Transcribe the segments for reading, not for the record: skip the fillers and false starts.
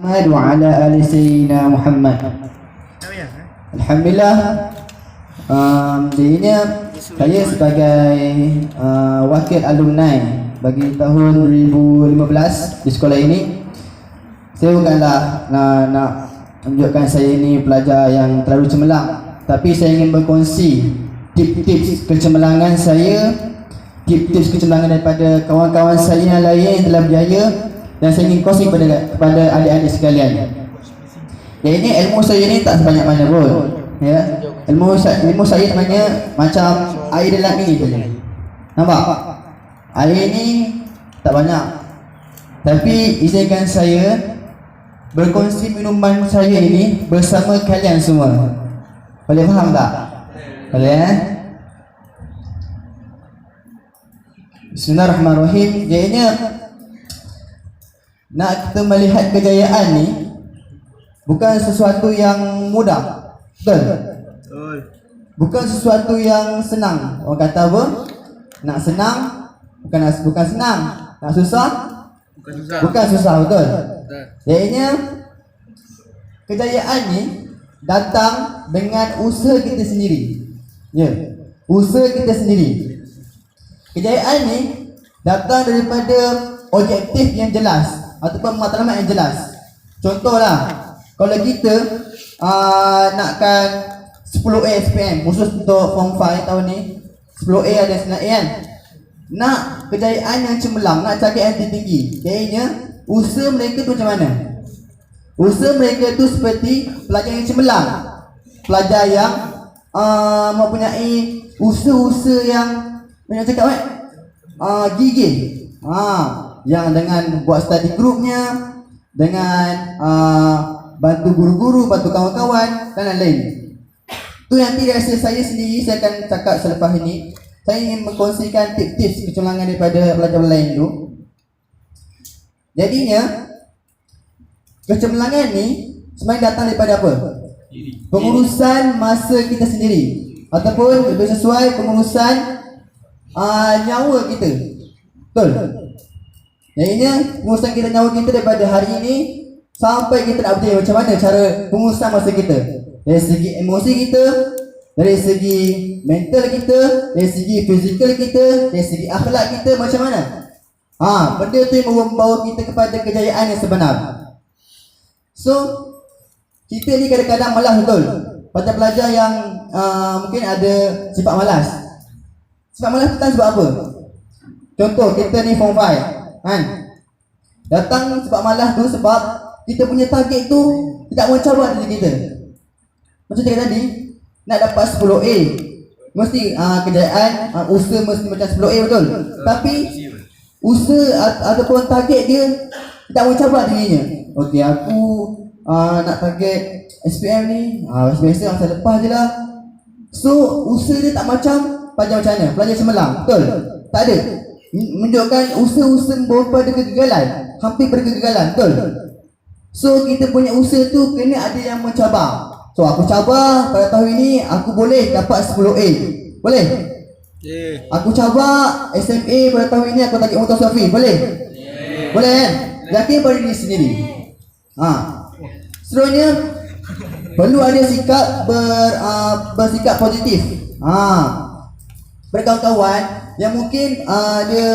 Muhammad wa ala ali sayyidina Muhammad. Alhamdulillah, ini saya sebagai wakil alumni bagi tahun 2015 di sekolah ini. Saya bukanlah nak menunjukkan saya ini pelajar yang terlalu cemerlang, tapi saya ingin berkongsi tips-tips kecemerlangan saya, tips-tips kecemerlangan daripada kawan-kawan saya yang lain yang telah berjaya, dan saya ingin kongsi kepada adik-adik sekalian. Ya, ini ilmu saya ni tak sebanyak mana pun, ya. Ilmu saya sebenarnya macam air dalam ini saja. Nampak? Air ni tak banyak, tapi izinkan saya berkongsi minuman saya ini bersama kalian semua. Boleh faham tak? Boleh, Bismillahirrahmanirrahim. Jadinya nak kita melihat kejayaan ni bukan sesuatu yang mudah. Betul? Bukan sesuatu yang senang. Orang kata apa? Nak senang bukan senang. Nak susah bukan susah, betul? Jadinya kejayaan ni datang dengan usaha kita sendiri. Ya, usaha kita sendiri. Kejayaan ni datang daripada objektif yang jelas ataupun matlamat yang jelas. Contohlah, kalau kita nakkan 10A SPM khusus untuk Form 5 tahun ni, 10A ada 9A kan. Nak kejayaan yang cemerlang, nak target yang tinggi, jadinya usaha mereka tu macam mana? Usaha mereka tu seperti pelajar yang cemerlang, pelajar yang mempunyai usaha-usaha yang macam cakap gigih, yang dengan buat study groupnya, dengan bantu guru-guru, bantu kawan-kawan dan lain-lain. Tu nanti rasa saya sendiri saya akan cakap selepas ini. Saya ingin mengkongsikan tips-tips kecemerlangan daripada pelajar lain tu. Jadinya kecemerlangan ni sebenarnya datang daripada apa? Pengurusan masa kita sendiri, ataupun lebih sesuai pengurusan nyawa kita. Betul? Jadinya pengurusan kita nyawa kita daripada hari ini sampai kita nak berjaya, macam mana cara pengurusan masa kita, dari segi emosi kita, dari segi mental kita, dari segi fizikal kita, dari segi akhlak kita, macam mana? Benda tu yang membawa kita kepada kejayaan yang sebenar. So, kita ni kadang-kadang malas, betul? Pelajar-pelajar yang mungkin ada sifat malas. Sifat malas kita sebab apa? Contoh, kita ni Form 5 kan? Datang sebab malas tu sebab kita punya target tu tidak mencabar diri kita. Macam cakap tadi, nak dapat 10A mesti kejayaan, usaha mesti macam 10A, betul? Tapi usaha ataupun target dia tidak mencabar dirinya. Okey, aku nak target SPM ni, biasa masa lepas je lah. So usaha dia tak macam pelajar macam mana? Pelajar cemerlang, betul? Tak ada. Menunjukkan usaha-usaha membawa pada kegagalan, hampir pada kegagalan, betul? So kita punya usaha tu kena ada yang mencabar. So aku cabar pada tahun ini aku boleh dapat 10A. Boleh? Aku cabar SMA pada tahun ini aku target Muhammad Safi. Boleh? Boleh kan? Yakin pada diri sendiri. Seterusnya perlu ada sikap bersikap positif. Berkawan-kawan yang mungkin dia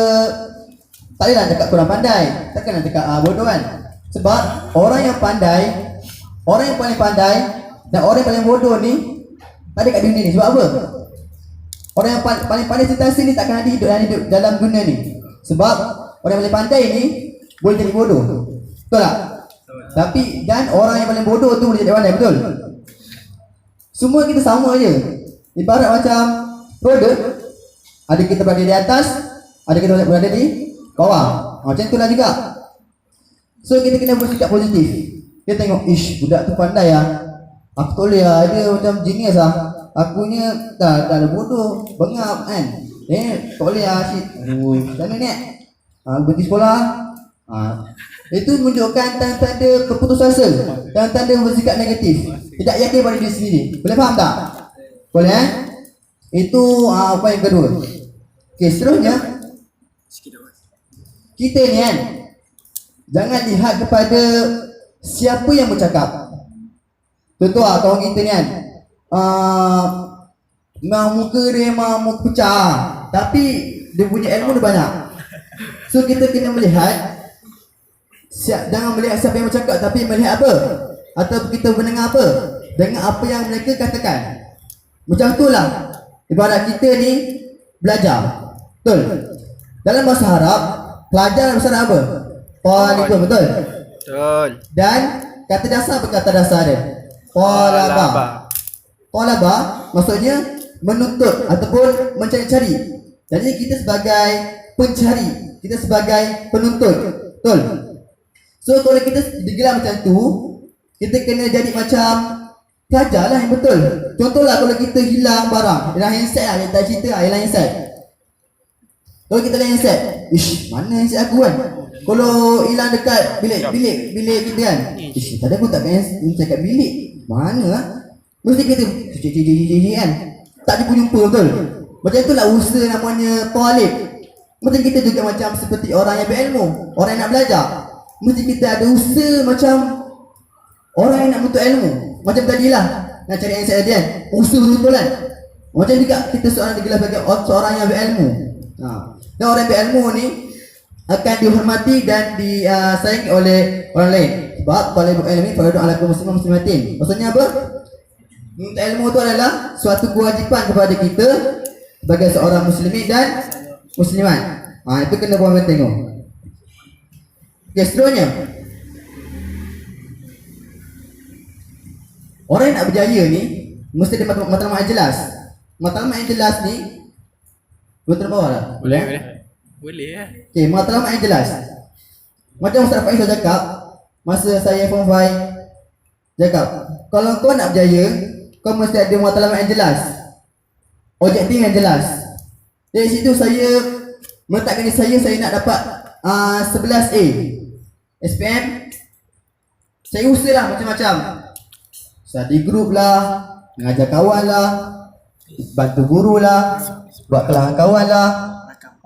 tak adalah cakap kurang pandai, takkan nak cakap bodoh kan. Sebab orang yang pandai, orang yang paling pandai dan orang yang paling bodoh ni tak ada kat dunia ni. Sebab apa? Orang yang paling pandai sentasi ni takkan ada hidup dalam dunia ni. Sebab orang yang paling pandai ni boleh jadi bodoh. Betul tak? Tapi dan orang yang paling bodoh tu boleh jadi pandai, betul? Semua kita sama je. Ibarat macam roda, ada kita berada di atas, ada kita berada di bawah. Macam itulah juga. So kita kena bersikap positif. Kita tengok, ish, budak tu pandai lah, aku tak boleh lah, dia macam genius lah, akunya dah bodoh, bengap kan, tak boleh lah, shit, macam mana ni, berhenti sekolah. Itu menunjukkan tanda-tanda berputus asa, tanda-tanda bersikap negatif, tidak yakin pada diri sendiri. Boleh faham tak? Boleh Itu apa yang kedua. Okey, seterusnya kita ni kan, jangan lihat kepada Siapa yang bercakap? Contoh lah kawan kita ni kan, muka dia memang muka pecah, tapi dia punya ilmu dia banyak. So kita kena melihat, jangan melihat siapa yang bercakap, tapi melihat apa, atau kita mendengar apa, dengar apa yang mereka katakan. Macam tu lah ibarat kita ni belajar. Betul? Dalam bahasa Arab, pelajar dalam bahasa Arab apa? Talibun, betul? Betul. Dan kata dasar apa kata dasar dia? Talaba. Talaba maksudnya menuntut ataupun mencari-cari. Jadi kita sebagai pencari, kita sebagai penuntut. Betul? So kalau kita digelar macam tu, kita kena jadi macam pelajar lah yang betul. Contohlah kalau kita hilang barang, hilang handset lah, kita cerita lah, hilang handset. Kalau kita hilang handset, mana handset aku kan? Kalau hilang dekat bilik kita kan, tadi aku tak handset kat bilik, mana lah? Mesti kita kan, tak jumpa betul. Macam itulah usaha namanya talib. Mesti kita juga macam seperti orang yang berilmu, orang yang nak belajar. Mesti kita ada usaha macam orang yang nak menuntut ilmu. Macam tadilah nak cari answer tadi kan, usaha betul kan. Macam juga kita seorang digelar sebagai seorang yang berilmu. Dan orang yang berilmu ni akan dihormati dan disayangi oleh orang lain. Sebab talibul ilmi fardun 'ala kulli muslimin muslimatin. Maksudnya apa? Menuntut ilmu itu adalah suatu kewajipan kepada kita sebagai seorang muslimin dan muslimat. Itu kena puan tengok. Okay, seterusnya, orang yang nak berjaya ni mesti ada matlamat yang jelas. Matlamat yang jelas ni betul bawah lah. Boleh ya. Okay, matlamat yang jelas. Macam Ustaz Faiz cakap masa saya form 5, cakap kalau kau nak berjaya, kau mesti ada matlamat yang jelas, objektif yang jelas. Dari situ saya meletakkan diri saya nak dapat 11A SPM. Saya usahalah macam-macam, study group lah, mengajar kawan lah, bantu guru lah, buat kelangan kawan lah,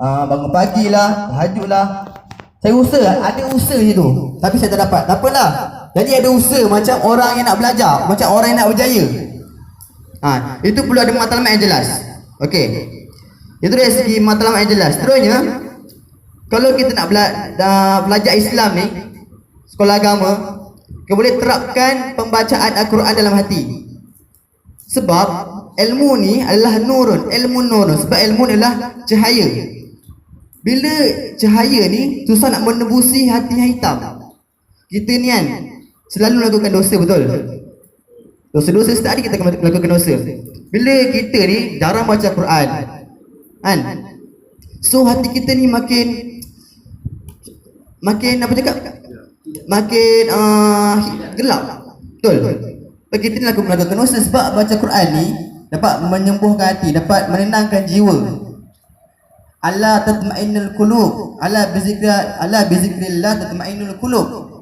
bangun pagi lah, tahajud lah. Saya usaha, ada usaha situ, tapi saya tak dapat. Tak apalah. Jadi ada usaha macam orang yang nak belajar, macam orang yang nak berjaya. Itu perlu ada matlamat yang jelas. Okey. Itu dari segi matlamat yang jelas. Seterusnya, kalau kita nak belajar Islam ni, sekolah agama, kita boleh terapkan pembacaan Al-Quran dalam hati. Sebab ilmu ni adalah nurun, ilmu nurun. Sebab ilmu ni adalah cahaya. Bila cahaya ni susah nak menembusi hati yang hitam. Kita ni kan selalu melakukan dosa, betul? Dosa-dosa setiap hari kita akan melakukan dosa. Bila kita ni jarang baca Quran, kan? So hati kita ni makin apa cakap? Makin gelap. Betul? Kita ni melakukan dosa sebab baca Quran ni dapat menyembuhkan hati, dapat menenangkan jiwa. Ala tatma'innul qulub, ala bizikrillah tatma'innul qulub.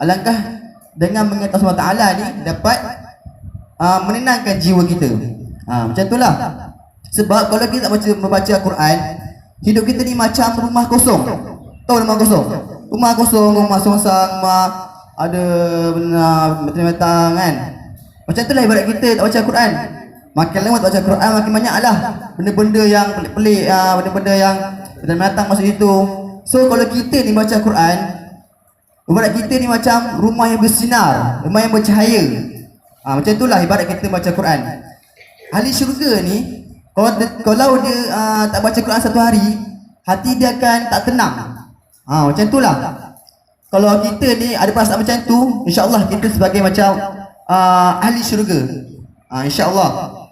Alangkah dengan mengingat Allah Taala ni dapat menenangkan jiwa kita. Macam itulah. Sebab kalau kita tak membaca Al-Quran, hidup kita ni macam rumah kosong. Tahu rumah kosong? Rumah kosong, rumah songsang, rumah ada batang-batang kan. Macam itulah ibarat kita tak baca Al-Quran. Makin lama tak baca Quran, makin banyaklah benda-benda yang pelik-pelik, benda-benda yang datang masuk itu. So kalau kita ni baca Quran, ibarat kita ni macam rumah yang bersinar, rumah yang bercahaya. Macam itulah ibarat kita baca Quran. Ahli syurga ni, kalau dia tak baca Quran satu hari, hati dia akan tak tenang. Macam itulah. Kalau kita ni ada perasaan macam tu, insya-Allah kita sebagai macam ahli syurga. InsyaAllah.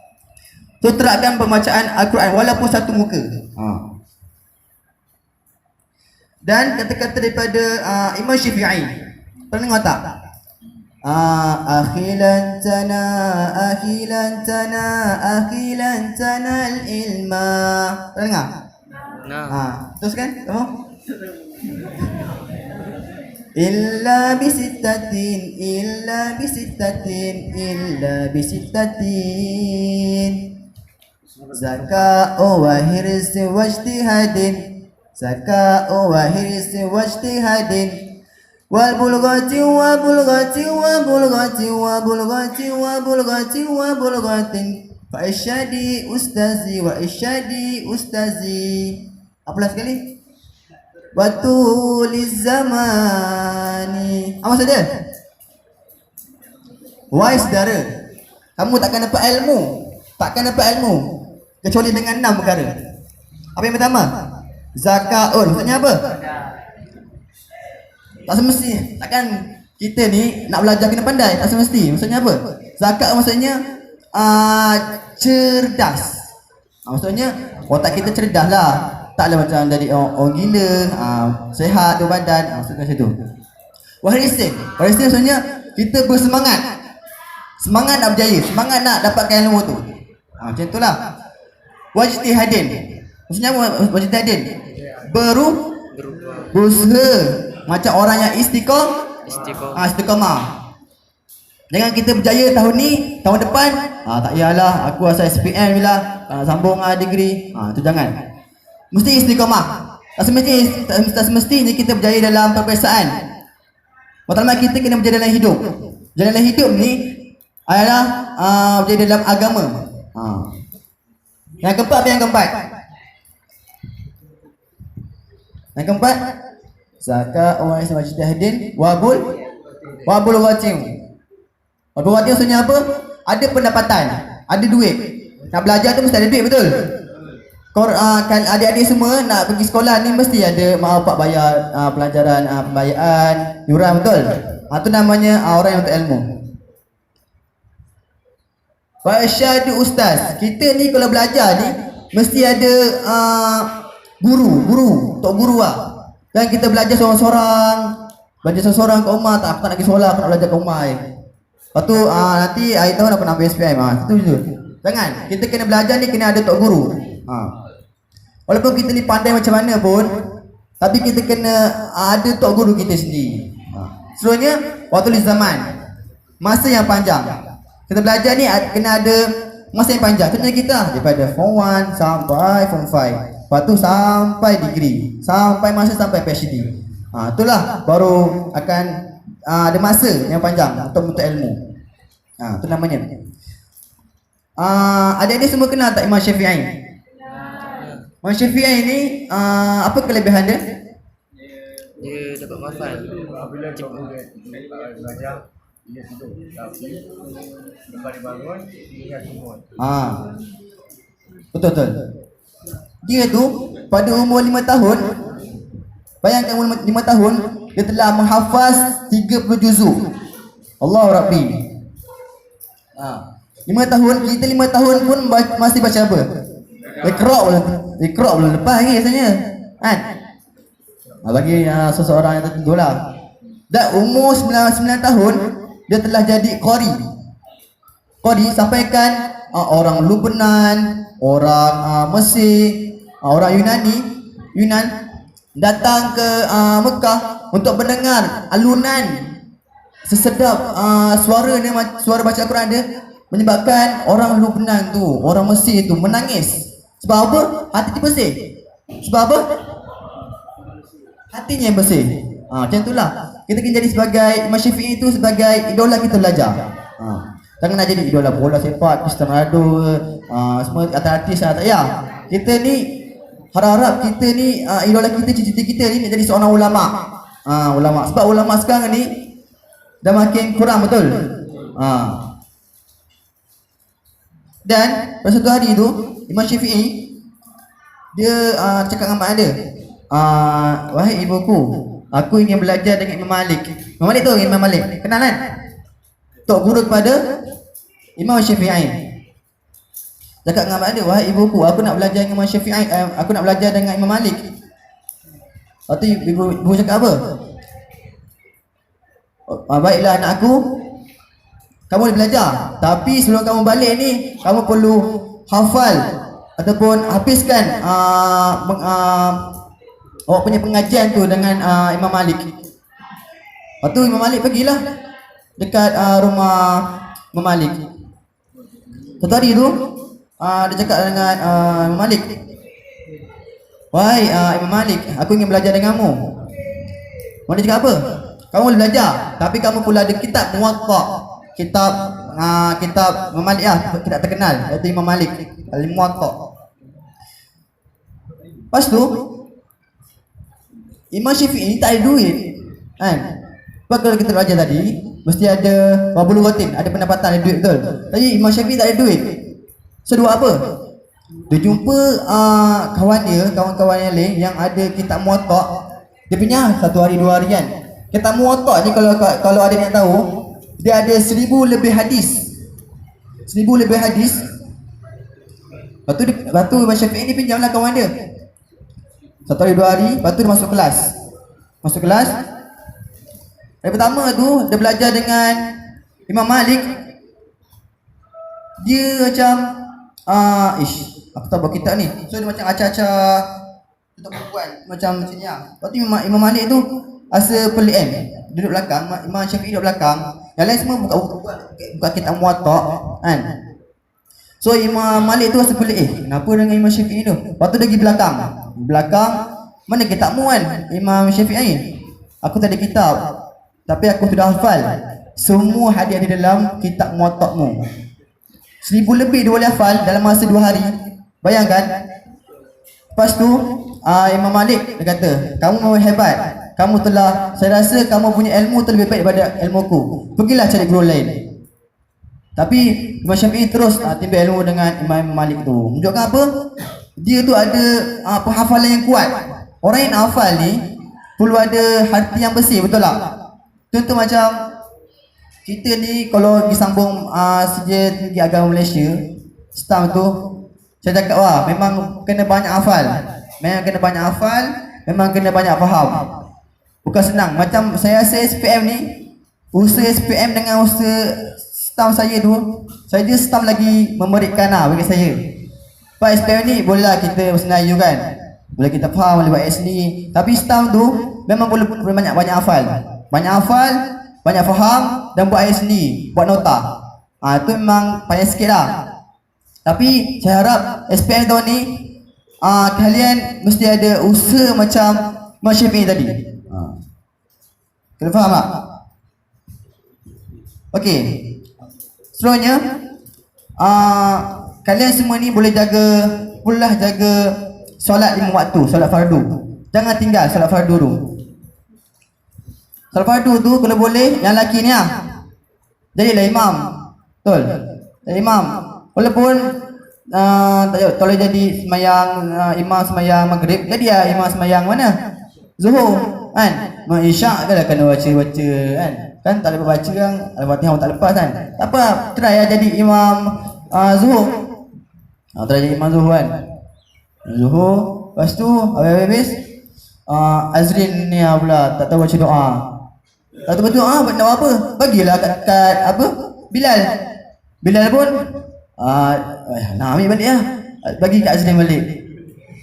So terapkan pembacaan Al-Quran walaupun satu muka. Dan kata-kata daripada Imam Syafi'i, pernah dengar tak? Akhilan tana al-ilma. Pernah dengar? Teruskan kamu. Illa bisittatin zaka'u wa hirsi wajtihadin wal bulghati wa bulghati wa bulghati wa bulghati wa bulghati wa bulghatin fa isyadi ustazi wa isyadi ustazi. Apalah sekali? Batuliz zamani. Apa maksud dia? Wahai saudara, kamu takkan dapat ilmu, kecuali dengan 6 perkara. Apa yang pertama? Zakaun. Maksudnya apa? Tak semesti. Takkan kita ni nak belajar kena pandai. Tak semesti. Maksudnya apa? Zakat maksudnya cerdas. Maksudnya otak kita cerdas lah. Taklah macam jadi orang gila, sehat tu badan. Maksudnya macam tu. Warisin. Warisin maksudnya kita bersemangat. Semangat nak berjaya, semangat nak dapatkan ilmu tu. Macam itulah. Wajtihadin. Maksudnya apa wajtihadin? Berusaha macam orang yang istiqamah. Jangan kita berjaya tahun ni, tahun depan tak yalah aku asal SPM lah, sambung degree. Itu jangan. Mesti istiqamah. Tak semestinya kita berjaya dalam perpiasaan. Pertama kita kena berjaya dalam hidup. Dalam hidup ni adalah berjaya dalam agama. Yang keempat apa yang keempat? Yang keempat, zakat wa ismajtahidin wabul ghatim. Wabul ghatim maksudnya apa? Ada pendapatan, ada duit. Nak belajar tu mesti ada duit, betul? Kan adik-adik semua nak pergi sekolah ni mesti ada mak bapak bayar pelajaran, pembayaran, yuran, betul? Tu namanya orang yang untuk ilmu. Fasyadu ustaz. Kita ni kalau belajar ni mesti ada guru, tok guru lah. Dan kita belajar seorang-seorang kat rumah, aku tak nak pergi sekolah, aku nak belajar kat rumah. Lepas tu nanti hari tahun aku nak ambil SPM. Itu je. Jangan, kita kena belajar ni kena ada tok guru. Walaupun kita ni pandai macam mana pun, tapi kita kena ada tok guru kita sendiri. Seterusnya, waktu zaman, masa yang panjang. Kita belajar ni kena ada masa yang panjang. Contohnya kita daripada form 1 sampai form 5. Lepas tu sampai degree, sampai PhD. Itulah baru akan ada masa yang panjang untuk menuntut ilmu. Itu namanya. Adik-adik semua kenal tak Imam Syafi'i? Imam Syafi'i ni apa kelebihan dia? Dia dapat hafal. Apabila kau belajar, dia tidur. Tapi lepas dia bangun, dia semua. Betul. Dia tu pada umur 5 tahun, bayangkan umur 5 tahun, dia telah menghafaz 30 juzuk. Allahu Rabbi. 5 tahun, kita 5 tahun pun masih baca apa? Iqra' belum lepas lagi rasanya. Kan? Bagi seseorang yang tertentu lah. Dan umur 9 tahun, dia telah jadi qari. Qari sampaikan orang Lubnan, orang Mesir, orang Yunan datang ke Mekah untuk mendengar alunan sesedap suara baca Al-Quran dia, menyebabkan orang Lubnan tu, orang Mesir tu menangis. Sebab apa? Hati dia bersih. Sebab apa? Hatinya yang bersih. Macam itulah. Kita kena jadi sebagai Imam Syafi'i itu sebagai idola kita belajar. Jangan nak jadi idola bola sepak, Cristiano Ronaldo, semua artis tak ya. Kita ni harap kita ni idola kita, cita-cita kita ni nak jadi seorang ulama. Ulama. Sebab ulama sekarang ni dah makin kurang, betul? Dan pada satu hari tu Imam Syafi'i dia cakap dengan mak dia, wahai ibuku, aku ingin belajar dengan Imam Malik. Imam Malik tu Imam Malik, kenal kan? Tok guru kepada Imam Syafi'i. Cakap dengan mak dia, wahai ibuku, aku nak belajar dengan Imam Syafi'i, aku nak belajar dengan Imam Malik. Lepas tu ibu cakap apa? Baiklah anakku, kamu boleh belajar, tapi sebelum kamu balik ni, kamu perlu hafal ataupun habiskan awak punya pengajian tu dengan Imam Malik. Lepas tu Imam Malik pergilah dekat rumah Imam Malik. Satu hari tu dia cakap dengan Imam Malik, wahai Imam Malik, aku ingin belajar denganmu. Imam Malik cakap apa? Kamu boleh belajar, tapi kamu pula ada kitab Muwatta, kitab Imam Malik kitab terkenal iaitu Imam Malik Al-Muwatta. Lepas tu Imam Syafi'i ni tak ada duit kan. Sebab kalau kita belajar tadi mesti ada wabulu rotin, ada pendapatan, ada duit, betul. Tapi Imam Syafi'i tak ada duit. So dia buat apa? Dia jumpa kawan-kawan yang lain yang ada kitab Muwatta. Dia punya 1 hari 2 hari kan. Kitab Muwatta ni kalau ada yang tahu, dia ada 1000 lebih hadis. 1000 lebih hadis. Lepas tu Imam Syafi'i ni pinjamlah kawan dia 1 hari 2 hari. Lepas tu dia masuk kelas. Hari pertama tu dia belajar dengan Imam Malik. Dia macam aku tak buat kitab ni. So dia macam acah-acah tutup perempuan macam ni lah. Lepas tu Imam Malik tu asa pelik kan. Duduk belakang, Imam Syafi'i duduk belakang. Yang lain semua buka kitab Muwatta kan. So Imam Malik tu rasa pelik, kenapa dengan Imam Syafi'i tu? Lepas tu dia pergi belakang, mana kitabmu kan Imam Syafi'i ni? Aku tak ada kitab, tapi aku sudah hafal semua hadis di dalam kitab Muwatta'mu. 1000 lebih dia boleh hafal dalam masa 2 hari. Bayangkan. Lepas tu Imam Malik dia kata, kamu memang hebat. Saya rasa kamu punya ilmu tu lebih baik daripada ilmuku. Pergilah cari guru lain. Tapi Imam Syafi'i terus timbul ilmu dengan Imam Malik tu. Menunjukkan apa? Dia tu ada penghafalan yang kuat. Orang yang hafal ni perlu ada hati yang bersih, betul tak? Contoh macam kita ni kalau disambung Sijil Tinggi Agama Malaysia, staff tu, saya cakap memang kena banyak hafal. Memang kena banyak faham. Bukan senang. Macam saya rasa SPM ni, usaha SPM dengan usaha staff saya tu, saya je staff lagi memerikkan bagi saya. Pak SPM ni bolehlah kita bersenayu kan, boleh kita faham, boleh buat sendiri. Tapi staff tu memang boleh banyak hafal, banyak faham dan buat sendiri, buat nota. Itu memang payah sikit lah. Tapi saya harap SPM tahun ni kalian mesti ada usaha macam Imam Syafi'i tadi. Kena faham tak? Okey. Seterusnya kalian semua ni boleh jaga solat 5 waktu, solat fardu. Jangan tinggal solat fardu tu. Solat fardu tu kalau boleh yang lelaki ni jadilah imam. Betul. Jadi imam. Walaupun tak boleh jadi semayang imam semayang maghrib, jadi imam semayang mana? Zuhur kan? Isyak kan kena baca kan tak boleh baca kan, Al-Fatihah tak lepas kan. Tak apa, try jadi imam Zuhur. Try jadi imam Zuhur kan. Zuhur, lepas tu habis Azrin ni pula tak tahu baca doa. Tak tahu baca doa nak apa? Bagilah kat apa? Bilal pun nak ambil balik bagi kat Azrin balik.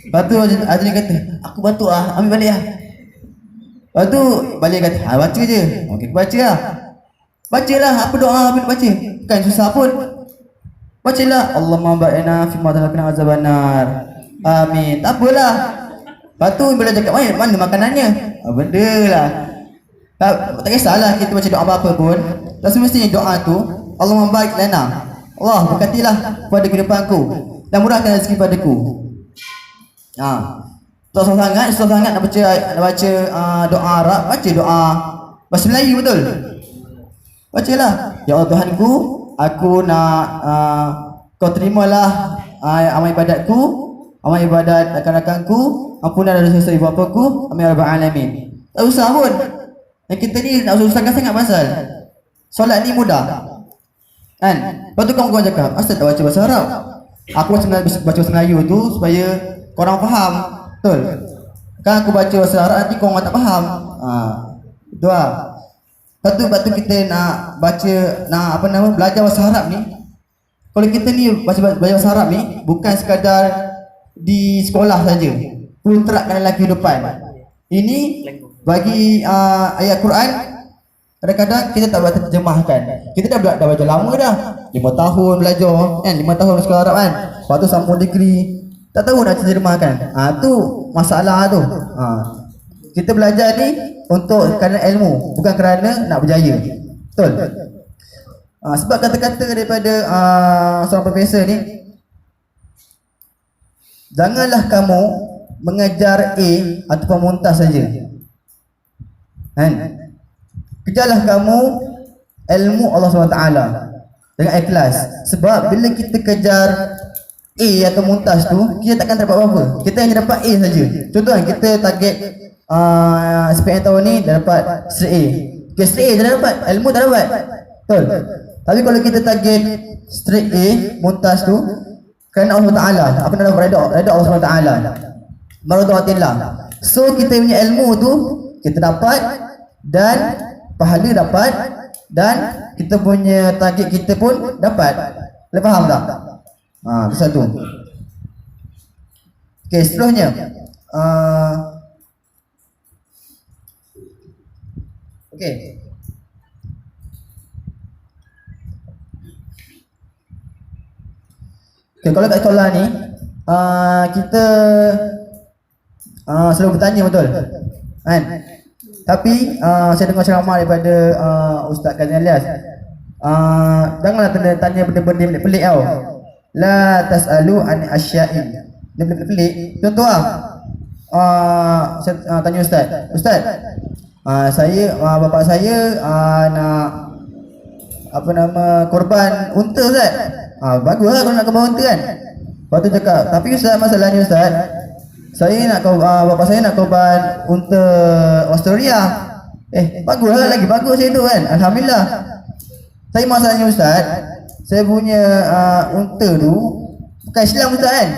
Lepas tu Azrin kata, aku bantu ambil balik Lepas tu balik kata, baca je. Okey, baca lah. Bacalah apa doa apa baca. Kan susah pun. Bacalah Allahumma ba'ina fi ma razaqtana azabannar. Amin. Tak apalah. Lepas tu bila cakap mana makanannya? Benda lah. Tak kisahlah kita baca doa apa-apa pun. Tak semestinya doa tu Allahumma barik lana. Allah berkatilah kepada kehidupanku dan murahkan rezeki padaku. Susah sangat nak baca doa Arab, baca doa bahasa Melayu betul. Bacalah, ya Allah Tuhanku, aku nak kau terimalah amal ibadatku, amal ibadat rakan-rakanku, ampunlah dosa-dosa ibu bapaku, amin ya rabbal alamin. Tak usah pun. Yang kita ni nak susahkan sangat pasal solat ni mudah. Kan? Lepas tu kawan-kawan cakap, asal tak baca bahasa Arab? Aku baca bahasa Melayu tu supaya korang faham. Betul. Kan aku baca bahasa Arab nanti korang tak faham. Itu lah. Lepas tu kita nak baca, belajar bahasa Arab ni. Kalau kita ni belajar bahasa Arab ni bukan sekadar di sekolah saja, perlu terapkan dalam kehidupan. Ini bagi ayat Quran kadang-kadang kita tak boleh terjemahkan. Kita dah belajar lama dah, 5 tahun belajar kan, 5 tahun sekolah Arab kan. Lepas tu sambung degree, tak tahu nak terjemahkan. Tu masalah tu. Kita belajar ni untuk kerana ilmu, bukan kerana nak berjaya. Betul? Sebab kata-kata daripada seorang profesor ni, janganlah kamu mengejar A ataupun Mumtaz saja. Kan? Kejarlah kamu ilmu Allah SWT dengan ikhlas. Sebab bila kita kejar A atau Mumtaz tu, kita takkan dapat apa-apa. Kita hanya dapat A saja. Contoh kan, kita target SPM tahun ni dah dapat straight A. Okay, straight A dah dapat, ilmu dah dapat. Betul? Tapi kalau kita target straight A, Mumtaz tu, kerana Allah SWT, apa nama reda Allah SWT, Maradatillah. So kita punya ilmu tu kita dapat, dan pahala dapat, dan kita punya target kita pun dapat. Boleh faham tak? Itu satu. Okay, seterusnya okay. Okay, kalau kat sekolah ni kita selalu bertanya, betul kan? Tapi saya dengar ceramah daripada Ustaz Kazim Alias, janganlah tanya benda-benda pelik tau. La tas'alu an asya'in. Benda-benda pelik. Contoh saya tanya Ustaz, saya bapa saya nak apa nama korban unta, Ustaz. Baguslah kalau nak korban unta kan. Lepas tu cakap, tapi Ustaz, masalahnya Ustaz, saya nak bapa saya nak korban unta Australia. Baguslah, lagi bagus saya tu kan. Alhamdulillah. Saya masalahnya Ustaz, saya punya unta tu bukan Islam, Ustaz kan.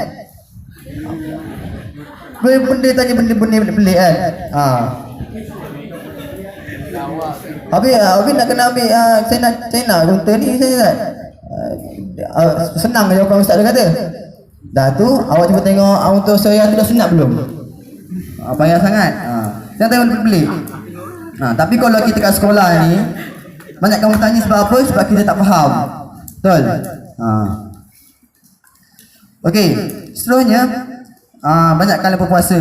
Benda tanya benda-benda pelik kan. Habis nak kena ambil saya nak unta ni, saya senang jawapan Ustaz dia kata. Dah tu awak cuba tengok unta saya tu dah sunat belum? Payah sangat. Jangan tengok benda pelik. Tapi kalau kita kat sekolah ni, banyak kamu tanya sebab apa? Sebab kita tak faham. Betul? Okey, seterusnya banyak kali berpuasa.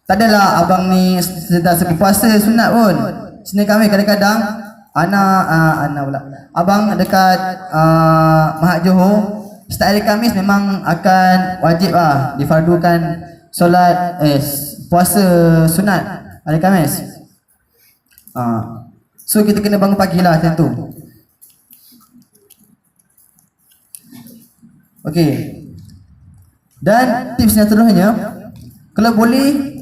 Tak adalah abang ni sedang segi puasa sunat pun. Sini kami kadang-kadang abang dekat Mahat Johor, setiap hari Khamis memang akan wajib difardukan solat puasa sunat hari Khamis. So kita kena bangun pagilah macam tu. Okey. Dan tips yang seterusnya, kalau boleh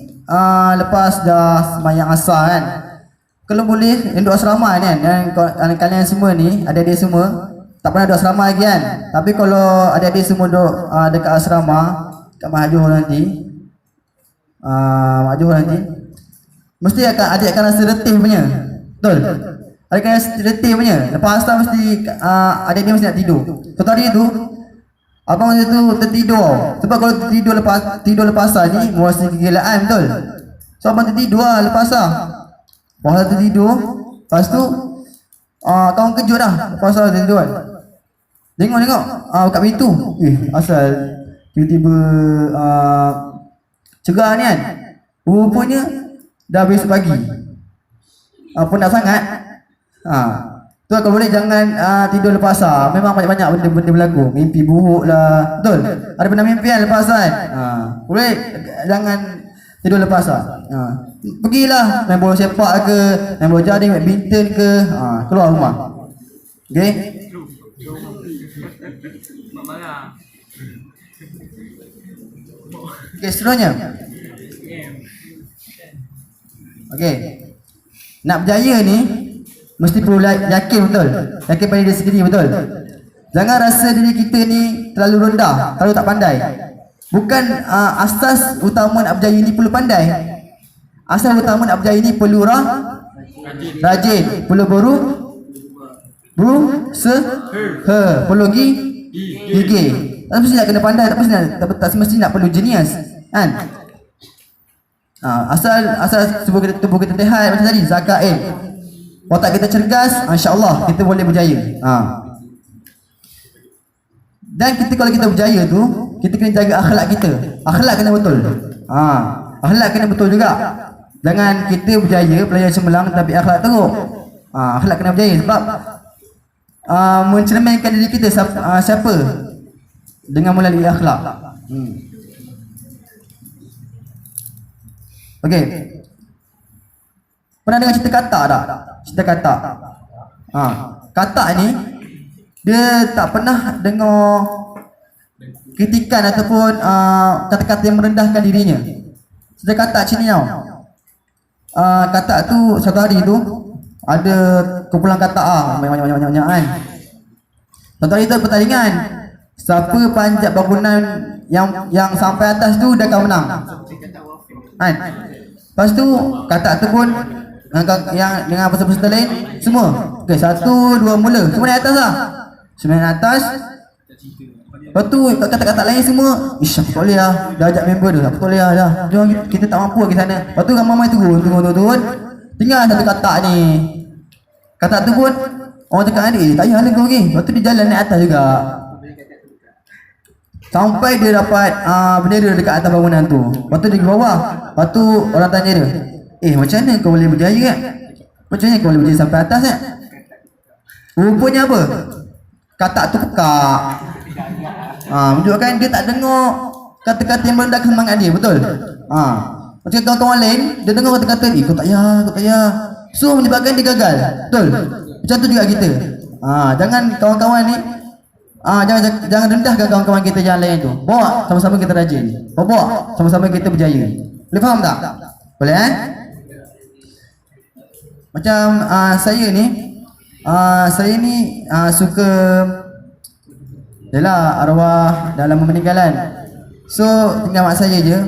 lepas dah sembahyang asar kan, kalau boleh duduk asrama kan, dan kalian semua ni, adik-adik semua tak pernah duduk asrama lagi kan. Tapi kalau adik-adik semua duduk dekat asrama kat Mahat Johor nanti, mesti adik akan rasa letih punya. Betul? Adik akan rasa letih punya. Lepas asar mesti adik-adik mesti nak tidur. Satu hari tu abang masa tu tertidur. Sebab kalau tidur lepas asar ni merasa kegilaan, betul? So abang tertidur lepas asar. Lepas tertidur, lepas tu kawan kejut dah lepas asar tertidur kan. Tengok buka pintu. Asal tiba-tiba cerah ni kan. Rupanya dah besok pagi. Penat sangat. Tu kalau boleh jangan tidur lepas asar. Memang banyak-banyak benda-benda berlaku. Mimpi buruk lah. Betul? Ada pernah mimpi kan lepas asar kan? Boleh jangan tidur lepas asar. Pergilah main bola sepak ke, main bola jaring, main badminton ke, keluar rumah. Okey? Okey, seterusnya. Okey. Nak berjaya ni mesti perlu yakin, betul? Yakin pada diri sendiri, betul? Jangan rasa diri kita ni terlalu rendah, terlalu tak pandai. Bukan asas utama nak berjaya ni perlu pandai. Asas utama nak berjaya ni perlu rajin, perlu perlu gigih. Tak mesti nak kena pandai, tak semesti nak perlu jenius, kan? Asal tubuh kita sihat macam tadi, zakat otak kita cergas, insya-Allah kita boleh berjaya. Dan kalau kita berjaya tu, kita kena jaga akhlak kita. Akhlak kena betul. Akhlak kena betul juga. Jangan kita berjaya pelajar cemerlang tapi akhlak teruk. Akhlak kena berjaya sebab mencerminkan diri kita siapa dengan melalui akhlak. Okey. Pernah dengar cerita katak tak? Cerita katak. Katak ni dia tak pernah dengar kritikan ataupun kata-kata yang merendahkan dirinya. Cerita katak sini tau. Katak tu satu hari tu ada kumpulan katak banyak kan. Satu hari tu pertandingan. Siapa panjat bangunan yang sampai atas tu dia akan menang. Kan? Lepas tu katak tu pun yang dengan peserta lain semua. Okey, 1 2 mula. Semua naik atas lah. Semua naik atas. Lepas tu kata-kata lain semua, ish aku tak boleh lah. Dah ajak member dia, aku tak boleh lah dah. Jom kita tak mampu pergi sana. Lepas tu ramai-ramai turun. Tinggal satu katak ni. Katak tu pun orang cakap dengan dia, tak payah lah kau pergi. Lepas tu dia jalan naik atas juga. Sampai dia dapat bendera dekat atas bangunan tu. Lepas tu dia pergi bawah. Lepas tu orang tanya dia, macam mana kau boleh berjaya kan? Macam mana kau boleh berjaya sampai atas kan? Rupanya apa? Katak tu pekak. Menunjukkan dia tak dengar kata-kata yang merendahkan semangat dia, betul? Macam kawan-kawan lain, dia dengar kata-kata, kau tak payah. So menyebabkan dia gagal, betul? Macam tu juga kita. Jangan kawan-kawan ni, jangan rendahkan kawan-kawan kita yang lain tu. Bawa sama-sama kita rajin. Bawa sama-sama kita berjaya. Boleh faham tak? Boleh Macam saya ni suka yalah arwah dalam meninggalan. So tinggal mak saya je.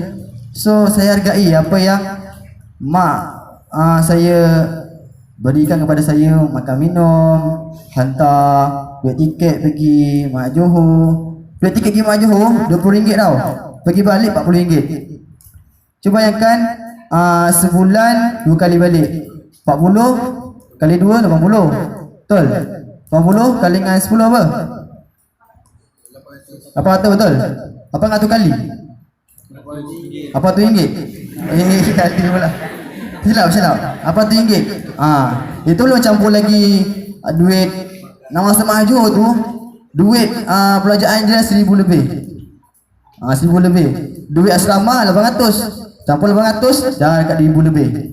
So saya hargai apa yang mak saya berikan kepada saya, makan minum, hantar duit tiket pergi Mak Johor. Duit tiket pergi Mak Johor RM20 tau. Pergi balik RM40. Cuba bayangkan sebulan 2 kali balik. 40 kali 2 80. Betul? 80 kali dengan 10 apa? 800, betul? 800 kali? RM800. Kali pula. Silap. RM800. Itu belum campur lagi duit nama Mak Johor tu. Duit belanjaan dia 1000 lebih. 1000 lebih. Duit asrama 800. Campur 800 dah dekat 1000 lebih.